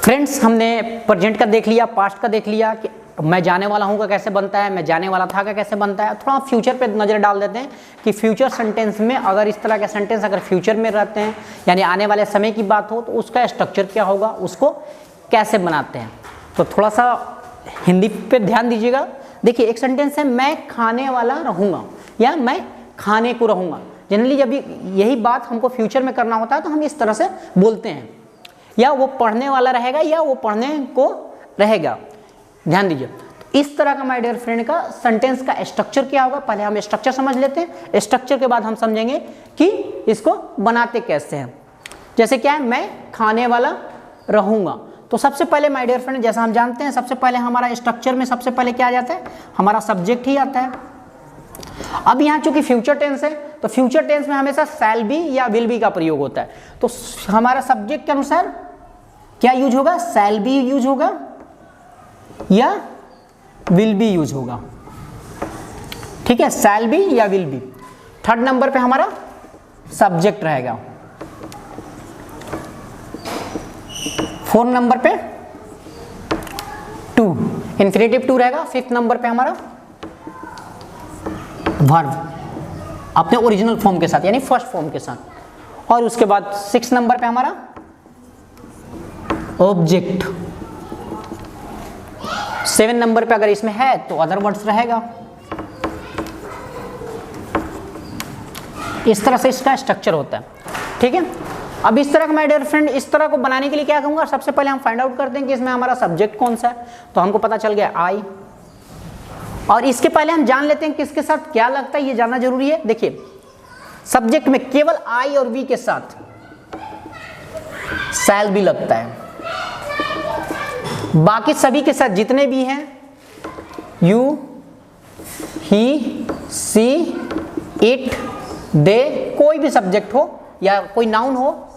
Friends, हमने present का देख लिया, पास्ट का देख लिया कि मैं जाने वाला हूँ का कैसे बनता है, मैं जाने वाला था का कैसे बनता है। थोड़ा फ्यूचर पे नज़र डाल देते हैं कि फ्यूचर सेंटेंस में अगर इस तरह के सेंटेंस अगर फ्यूचर में रहते हैं यानी आने वाले समय की बात हो तो उसका स्ट्रक्चर क्या होगा, उसको कैसे बनाते हैं। तो थोड़ा सा हिंदी पे ध्यान दीजिएगा। देखिए, एक सेंटेंस है मैं खाने वाला रहूँगा या मैं खाने को रहूँगा। जनरली जब यही बात हमको फ्यूचर में करना होता है तो हम इस तरह से बोलते हैं, या वो पढ़ने वाला रहेगा या वो पढ़ने को रहेगा। ध्यान दीजिए, इस तरह का माय डियर फ्रेंड का सेंटेंस का स्ट्रक्चर क्या होगा। पहले हम स्ट्रक्चर समझ लेते हैं, स्ट्रक्चर के बाद हम समझेंगे कि इसको बनाते कैसे हैं। जैसे क्या है, मैं खाने वाला रहूँगा। तो सबसे पहले माय डियर फ्रेंड, जैसा हम जानते हैं, सबसे पहले हमारा स्ट्रक्चर में सबसे पहले क्या आ जाता है, हमारा सब्जेक्ट ही आता है। अब यहाँ चूंकि फ्यूचर टेंस है तो फ्यूचर टेंस में हमेशा शैल बी या विल बी का प्रयोग होता है। तो हमारा सब्जेक्ट के अनुसार क्या यूज होगा, शैल बी यूज होगा या विल बी यूज होगा। ठीक है, शैल बी या विल बी। थर्ड नंबर पे हमारा सब्जेक्ट रहेगा। फोर्थ नंबर पे टू, इंफिनिटिव टू रहेगा। फिफ्थ नंबर पे हमारा वर्ब अपने ओरिजिनल फॉर्म के साथ यानी फर्स्ट फॉर्म के साथ। और उसके बाद सिक्स नंबर पे हमारा ऑब्जेक्ट। सेवन नंबर पे अगर इसमें है तो अदर वर्ड्स रहेगा। इस तरह से इसका स्ट्रक्चर होता है। ठीक है, अब इस तरह का माय डियर फ्रेंड, इस तरह को बनाने के लिए क्या कहूंगा, सबसे पहले हम फाइंड आउट करते हैं कि इसमें हमारा सब्जेक्ट कौन सा है। तो हमको पता चल गया आई, और इसके पहले हम जान लेते हैं किसके साथ क्या लगता है, ये जानना जरूरी है। देखिए, सब्जेक्ट में केवल आई और वी के साथ शैल भी लगता है, बाकी सभी के साथ जितने भी हैं यू, ही, सी, इट, दे, कोई भी सब्जेक्ट हो या कोई नाउन हो,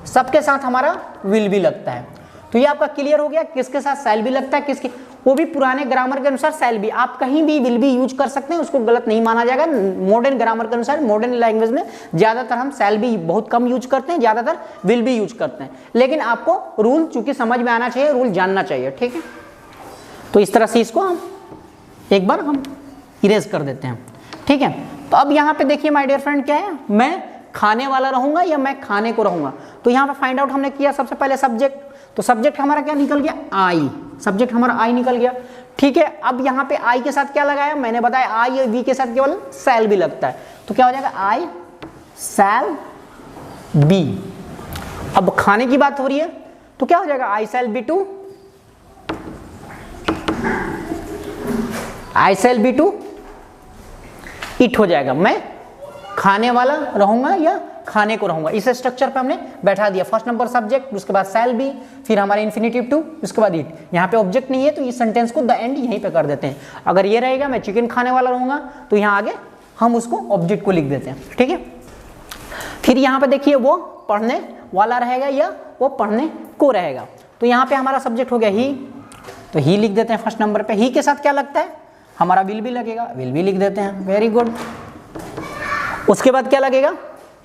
सबके साथ हमारा विल भी लगता है। तो ये आपका क्लियर हो गया किसके साथ शैल भी लगता है, किसके, वो भी पुराने ग्रामर के अनुसार शैल भी। आप कहीं भी विल भी यूज कर सकते हैं, उसको गलत नहीं माना जाएगा। मॉडर्न ग्रामर के अनुसार मॉडर्न लैंग्वेज में ज्यादातर हम शैल भी बहुत कम यूज करते हैं, ज्यादातर विल भी यूज करते हैं। लेकिन आपको रूल चूंकि समझ में आना चाहिए, रूल जानना चाहिए। ठीक है, तो इस तरह से इसको हम एक बार हम इरेज कर देते हैं। ठीक है, तो अब यहाँ पे देखिए माय डियर फ्रेंड, क्या है, मैं खाने वाला रहूंगा या मैं खाने को रहूंगा। तो यहाँ पे फाइंड आउट हमने किया सबसे पहले सब्जेक्ट। तो सब्जेक्ट हमारा क्या निकल गया, आई। सब्जेक्ट हमारा आई निकल गया। ठीक है, अब यहाँ पे आई के साथ क्या लगाया, मैंने बताया आई और वी के साथ केवल शैल भी लगता है। तो क्या हो जाएगा, आई शैल बी। अब खाने की बात हो रही है तो क्या हो जाएगा, I shall be to, I shall be to it हो जाएगा। मैं खाने वाला रहूंगा या खाने को रहूंगा। इस स्ट्रक्चर पे हमने बैठा दिया। फर्स्ट नंबर सब्जेक्ट, उसके बाद शैल बी, फिर हमारा इन्फिनिटिव टू, उसके बाद इट। यहाँ पे ऑब्जेक्ट नहीं है तो इस सेंटेंस को द एंड यहीं पे कर देते हैं। अगर ये रहेगा मैं चिकन खाने वाला रहूंगा तो यहाँ आगे हम उसको ऑब्जेक्ट को लिख देते हैं। ठीक है, फिर यहाँ पे देखिए वो पढ़ने वाला रहेगा या वो पढ़ने को रहेगा। तो यहाँ पे हमारा सब्जेक्ट हो गया ही, तो ही लिख देते हैं फर्स्ट नंबर पे। ही के साथ क्या लगता है, हमारा विल भी लगेगा, विल भी लिख देते हैं। Very good. उसके बाद क्या लगेगा,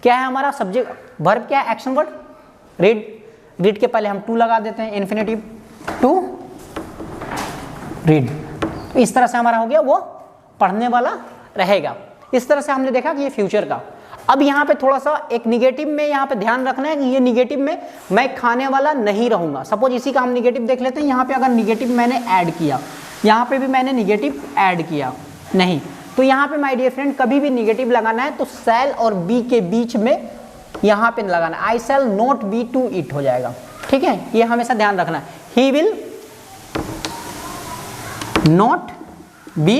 क्या है हमारा सब्जेक्ट, वर्ब क्या है, एक्शन वर्ड रीड। रीड के पहले हम टू लगा देते हैं, इन्फिनिटिव टू रीड। इस तरह से हमारा हो गया वो पढ़ने वाला रहेगा। इस तरह से हमने देखा कि ये फ्यूचर का। अब यहाँ पे थोड़ा सा एक निगेटिव में यहाँ पे ध्यान रखना है कि ये निगेटिव में मैं खाने वाला नहीं रहूंगा। सपोज इसी का हम निगेटिव देख लेते हैं। यहाँ पे अगर निगेटिव मैंने ऐड किया, यहाँ पे भी मैंने निगेटिव ऐड किया नहीं, तो यहाँ पे माय डियर फ्रेंड कभी भी निगेटिव लगाना है तो शैल और बी के बीच में यहाँ पे लगाना है। I shall not be to it हो जाएगा। ठीक है, ये हमेशा ध्यान रखना है। He will not be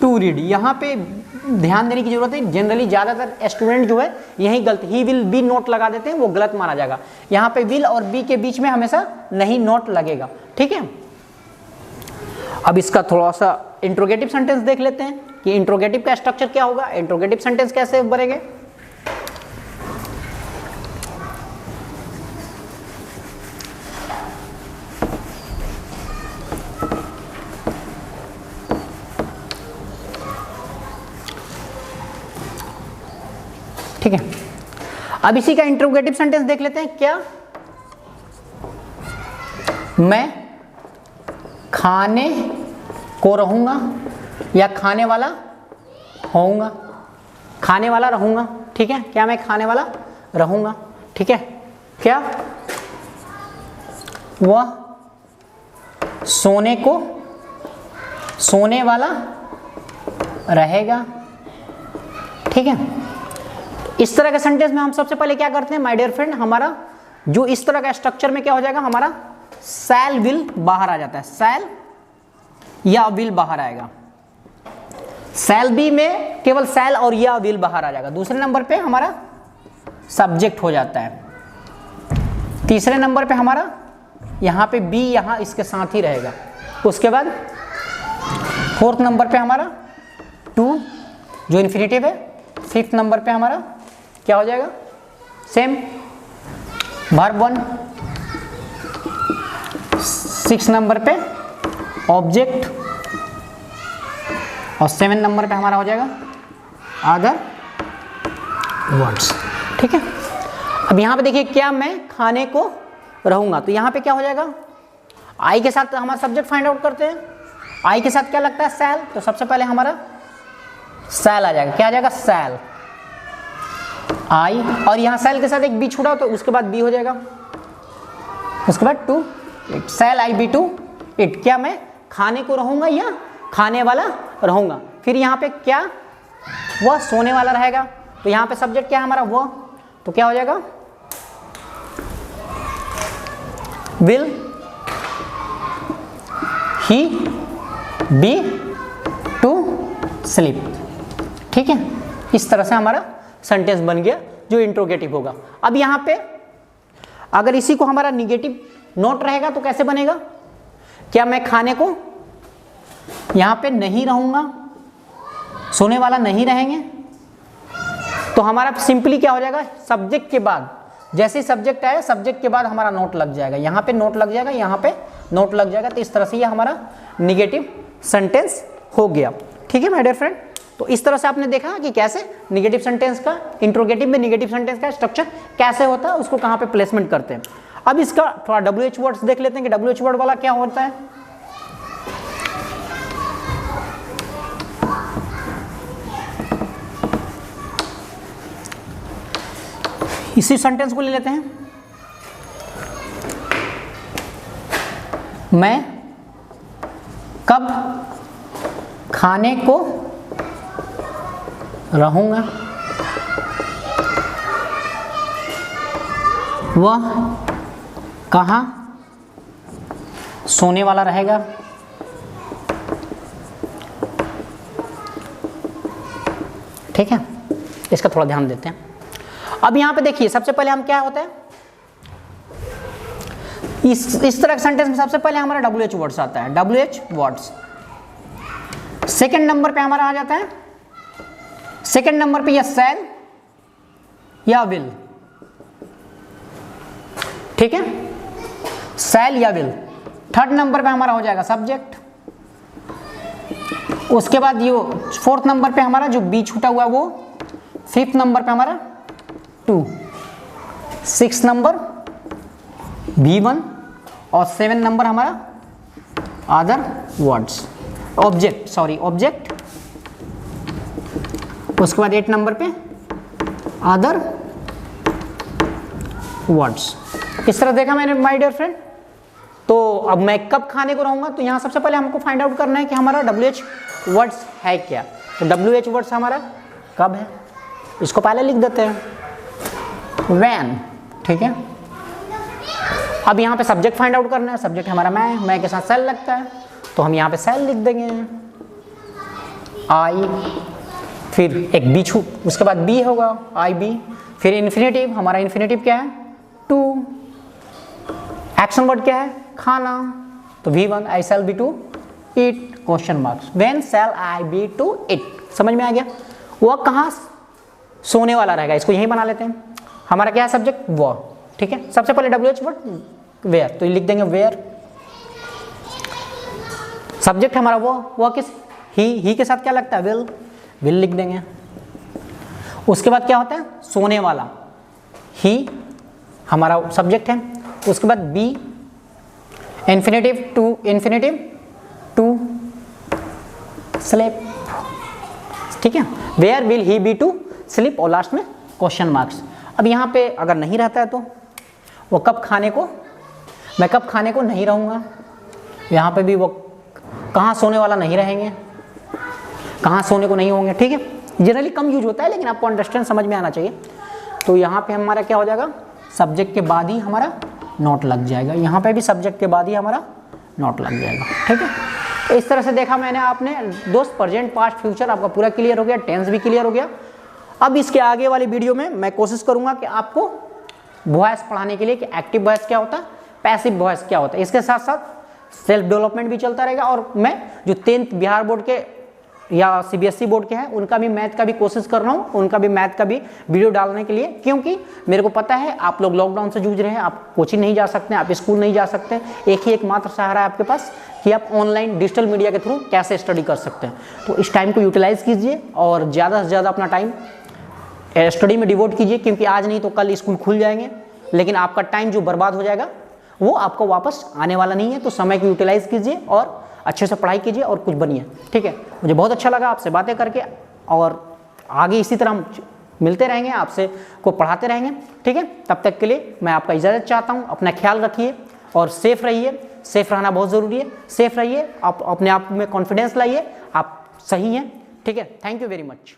to read, यहाँ पे ध्यान देने की जरूरत है। जनरली ज्यादातर स्टूडेंट जो है यही गलत, ही विल बी नॉट लगा देते हैं, वो गलत माना जाएगा। यहाँ पे विल और बी के बीच में हमेशा नहीं नॉट लगेगा। ठीक है, अब इसका थोड़ा सा इंट्रोगेटिव सेंटेंस देख लेते हैं कि इंट्रोगेटिव का स्ट्रक्चर क्या होगा, इंट्रोगेटिव सेंटेंस कैसे बनेंगे। ठीक है, अब इसी का इंट्रोगेटिव सेंटेंस देख लेते हैं। क्या मैं खाने को रहूँगा या खाने वाला होऊंगा, खाने वाला रहूँगा, ठीक है। क्या मैं खाने वाला रहूँगा, ठीक है। क्या वह सोने को सोने वाला रहेगा, ठीक है। इस तरह के सेंटेंस में हम सबसे पहले क्या करते हैं माय डियर फ्रेंड, हमारा जो इस तरह का स्ट्रक्चर में क्या हो जाएगा, हमारा शैल विल बाहर आ जाता है, शैल या विल बाहर आएगा। शैल बी में केवल शैल और या विल बाहर आ जाएगा। दूसरे नंबर पे हमारा सब्जेक्ट हो जाता है। तीसरे नंबर पे हमारा यहाँ पे बी यहाँ इसके साथ ही रहेगा। उसके बाद फोर्थ नंबर पे हमारा टू जो इन्फिनेटिव है। फिफ्थ नंबर पे हमारा क्या हो जाएगा, same verb one. Six number पे ऑब्जेक्ट और सेवन नंबर पे हमारा हो जाएगा अदर वर्ड्स, ठीक है। अब यहाँ पे देखिए क्या मैं खाने को रहूँगा, तो यहाँ पे क्या हो जाएगा, आई के साथ हमारा सब्जेक्ट फाइंड आउट करते हैं। आई के साथ क्या लगता है, शैल, तो सबसे पहले हमारा शैल आ जाएगा। क्या आ जाएगा, शैल आई, और यहाँ शैल के साथ एक बी छुड़ा तो उसके बाद बी हो जाएगा। उसके बाद to eat, shall I be to eat. क्या मैं खाने को रहूँगा या खाने वाला रहूँगा। फिर यहाँ पे क्या, वह सोने वाला रहेगा, तो यहाँ पे सब्जेक्ट क्या है हमारा, वह, तो क्या हो जाएगा, will he be to sleep, ठीक है। इस तरह से हमारा सेंटेंस बन गया जो इंट्रोगेटिव होगा। अब यहाँ पे अगर इसी को हमारा निगेटिव नोट रहेगा तो कैसे बनेगा, क्या मैं खाने को यहाँ पे नहीं रहूँगा, सोने वाला नहीं रहेंगे, तो हमारा सिंपली क्या हो जाएगा, सब्जेक्ट के बाद जैसे सब्जेक्ट आए सब्जेक्ट के बाद हमारा नोट लग जाएगा, यहाँ पे नोट लग जाएगा, यहाँ पे नोट लग जाएगा। तो इस तरह से ये हमारा निगेटिव सेंटेंस हो गया, ठीक है माय डियर फ्रेंड। तो इस तरह से आपने देखा कि कैसे निगेटिव सेंटेंस का, इंट्रोगेटिव में निगेटिव सेंटेंस का स्ट्रक्चर कैसे होता है, उसको कहाँ पे प्लेसमेंट करते हैं। अब इसका थोड़ा WH वर्ड्स देख लेते हैं कि WH वर्ड वाला क्या होता है। इसी सेंटेंस को ले लेते हैं, मैं कब खाने को रहूँगा, वह कहाँ सोने वाला रहेगा, ठीक है। इसका थोड़ा ध्यान देते हैं। अब यहाँ पे देखिए सबसे पहले हम क्या होता है, इस तरह के सेंटेंस में सबसे पहले हमारा WH वर्ड्स आता है, WH वर्ड्स। सेकंड नंबर पे हमारा आ जाता है, सेकंड नंबर पे या शैल या विल, ठीक है, शैल या विल। थर्ड नंबर पे हमारा हो जाएगा सब्जेक्ट। उसके बाद ये फोर्थ नंबर पे हमारा जो बी छूटा हुआ वो, फिफ्थ नंबर पे हमारा टू, सिक्स नंबर V1 और सेवन नंबर हमारा other words, object, sorry object. उसके बाद 8 नंबर पे अदर वर्ड्स। इस तरह देखा मैंने माय डियर फ्रेंड। तो अब मैं कब खाने को रहूँगा, तो यहाँ सबसे पहले हमको फाइंड आउट करना है कि हमारा WH वर्ड्स है क्या। तो WH वर्ड्स हमारा कब है, इसको पहले लिख देते हैं when, ठीक है। अब यहाँ पे सब्जेक्ट फाइंड आउट करना है, सब्जेक्ट हमारा मैं के साथ सेल लगता है, तो हम यहाँ पे सेल लिख देंगे आई, फिर एक बी छू, उसके बाद बी होगा आई बी, फिर इन्फिनेटिव, हमारा इन्फिनेटिव क्या है, टू, एक्शन वर्ड क्या है, खाना, तो V1 I shall be to eat, question marks, when shall I be to eat. समझ में आ गया, वह कहाँ सोने वाला रहेगा, इसको यहीं बना लेते हैं। हमारा क्या है सब्जेक्ट, वह, ठीक है। सबसे पहले WH वर्ड वेयर, तो ये लिख देंगे वेयर। सब्जेक्ट हमारा वो किस, ही के साथ क्या लगता है, विल लिख देंगे। उसके बाद क्या होता है, सोने वाला, ही हमारा सब्जेक्ट है। उसके बाद बी, इन्फिनेटिव टू स्लीप, ठीक है। Where will he be to sleep और लास्ट में क्वेश्चन मार्क्स। अब यहाँ पे अगर नहीं रहता है तो वो कब खाने को, मैं कब खाने को नहीं रहूँगा, यहाँ पे भी वो कहाँ सोने वाला नहीं रहेंगे, कहाँ सोने को नहीं होंगे, ठीक है। जनरली कम यूज होता है लेकिन आपको अंडरस्टैंड समझ में आना चाहिए। तो यहाँ पे हमारा क्या हो जाएगा, सब्जेक्ट के बाद ही हमारा नोट लग जाएगा, यहाँ पे भी सब्जेक्ट के बाद ही हमारा नोट लग जाएगा, ठीक है। तो इस तरह से देखा मैंने, आपने दोस्त प्रेजेंट पास्ट फ्यूचर आपका पूरा क्लियर हो गया, टेंस भी क्लियर हो गया। अब इसके आगे वाली वीडियो में मैं कोशिश करूँगा कि आपको वॉइस पढ़ाने के लिए कि एक्टिव वॉइस क्या होता है, पैसिव वॉइस क्या होता है, इसके साथ साथ सेल्फ डेवलपमेंट भी चलता रहेगा। और मैं जो 10th बिहार बोर्ड के या CBSE बोर्ड के हैं उनका भी मैथ का भी कोशिश कर रहा हूँ, उनका भी मैथ का भी वीडियो डालने के लिए, क्योंकि मेरे को पता है आप लोग लॉकडाउन से जूझ रहे हैं, आप कोचिंग नहीं जा सकते, आप स्कूल नहीं जा सकते, एक ही एकमात्र सहारा है आपके पास कि आप ऑनलाइन डिजिटल मीडिया के थ्रू कैसे स्टडी कर सकते हैं। तो इस टाइम को यूटिलाइज कीजिए और ज़्यादा से ज़्यादा अपना टाइम स्टडी में डिवोट कीजिए, क्योंकि आज नहीं तो कल स्कूल खुल जाएंगे, लेकिन आपका टाइम जो बर्बाद हो जाएगा वो आपको वापस आने वाला नहीं है। तो समय को यूटिलाइज कीजिए और अच्छे से पढ़ाई कीजिए और कुछ बनिए, ठीक है। मुझे बहुत अच्छा लगा आपसे बातें करके और आगे इसी तरह हम मिलते रहेंगे, आपसे को पढ़ाते रहेंगे, ठीक है। तब तक के लिए मैं आपका इजाज़त चाहता हूँ। अपना ख्याल रखिए और सेफ रहिए, सेफ रहना बहुत ज़रूरी है, सेफ रहिए, आप अपने आप में कॉन्फिडेंस लाइए, आप सही हैं, ठीक है। Thank you very much.